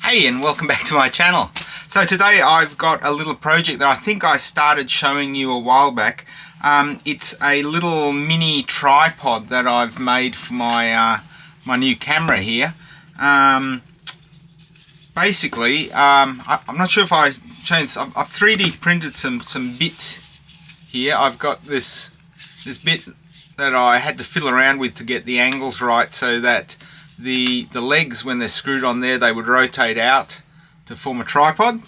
Hey, and welcome back to my channel. So today I've got a little project that I think I started showing you a while back. It's a little mini tripod that I've made for my my new camera here. Basically, I'm not sure if I changed. I've 3D printed some bits here. I've got this bit that I had to fiddle around with to get the angles right, so that the legs, when they're screwed on there, they would rotate out to form a tripod.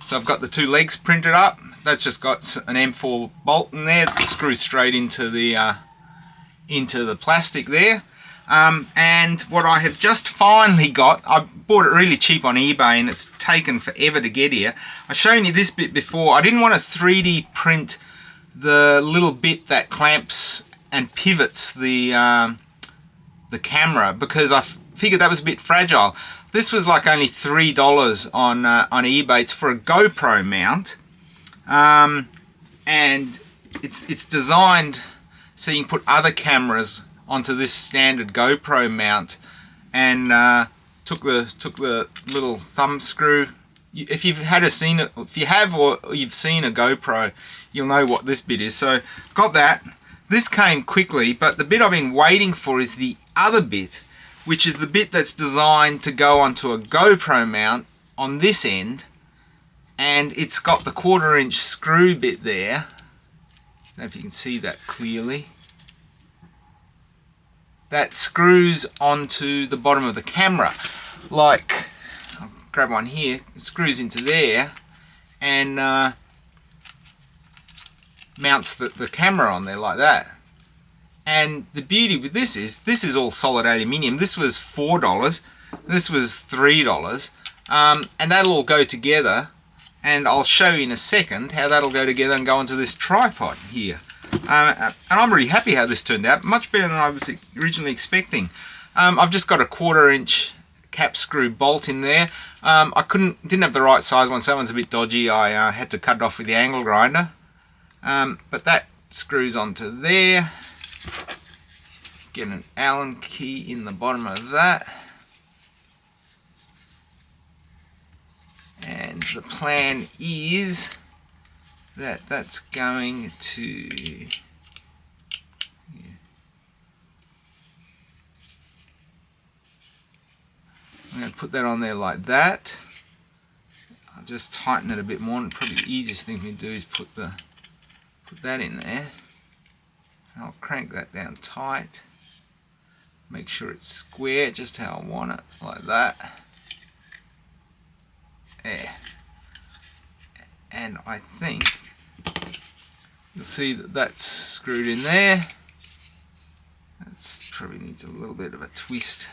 So I've got the two legs printed up. That's just got an M4 bolt in there that screws straight into the plastic there. And what I have just finally got, I bought it really cheap on eBay and it's taken forever to get here. I've shown you this bit before. I didn't want to 3D print the little bit that clamps and pivots the camera, because I figured that was a bit fragile. This was like only $3 on eBay. It's for a GoPro mount, and it's designed so you can put other cameras onto this standard GoPro mount. And took the little thumb screw. If you've seen it, if you have or you've seen a GoPro, you'll know what this bit is. So got that. This came quickly, but the bit I've been waiting for is the other bit, which is the bit that's designed to go onto a GoPro mount on this end, and it's got the 1/4 inch screw bit there. I don't know if you can see that clearly. That screws onto the bottom of the camera. Like, I'll grab one here, it screws into there and mounts the camera on there like that. And the beauty with this is all solid aluminium. This was $4, this was $3, and that'll all go together, and I'll show you in a second how that'll go together and go onto this tripod here. And I'm really happy how this turned out, much better than I was originally expecting. I've just got a 1/4 inch cap screw bolt in there. I didn't have the right size one, so that one's a bit dodgy. I had to cut it off with the angle grinder. But that screws onto there. Get an Allen key in the bottom of that. And the plan is that that's going to... I'm going to put that on there like that. I'll just tighten it a bit more, and probably the easiest thing we do is put that in there. I'll crank that down tight. Make sure it's square, just how I want it, like that. There. And I think you'll see that that's screwed in there. That's probably needs a little bit of a twist.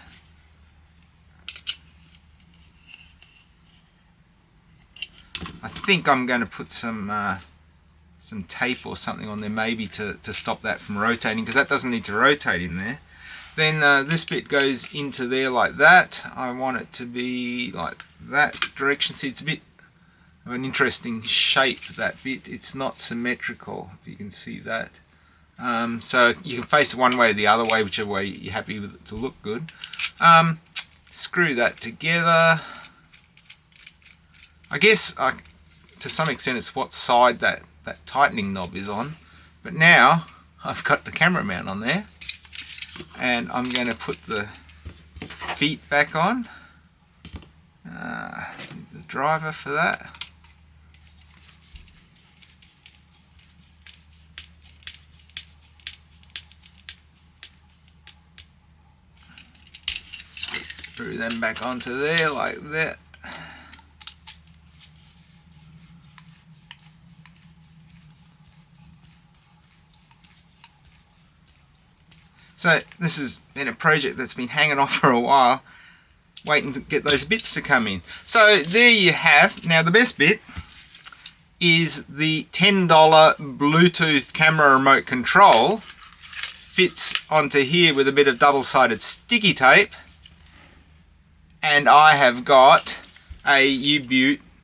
I think I'm going to put some tape or something on there, maybe to stop that from rotating, because that doesn't need to rotate in there. Then this bit goes into there like that. I want it to be like that direction. See, it's a bit of an interesting shape, that bit. It's not symmetrical, if you can see that. So you can face it one way or the other way, whichever way you're happy with it to look good. Screw that together. I guess to some extent it's what side that tightening knob is on, but now I've got the camera mount on there, and I'm going to put the feet back on, the driver for that. Screw them back onto there like that. So this has been a project that's been hanging off for a while, waiting to get those bits to come in. So there you have. Now the best bit is the $10 Bluetooth camera remote control. Fits onto here with a bit of double-sided sticky tape. And I have got a U-Butte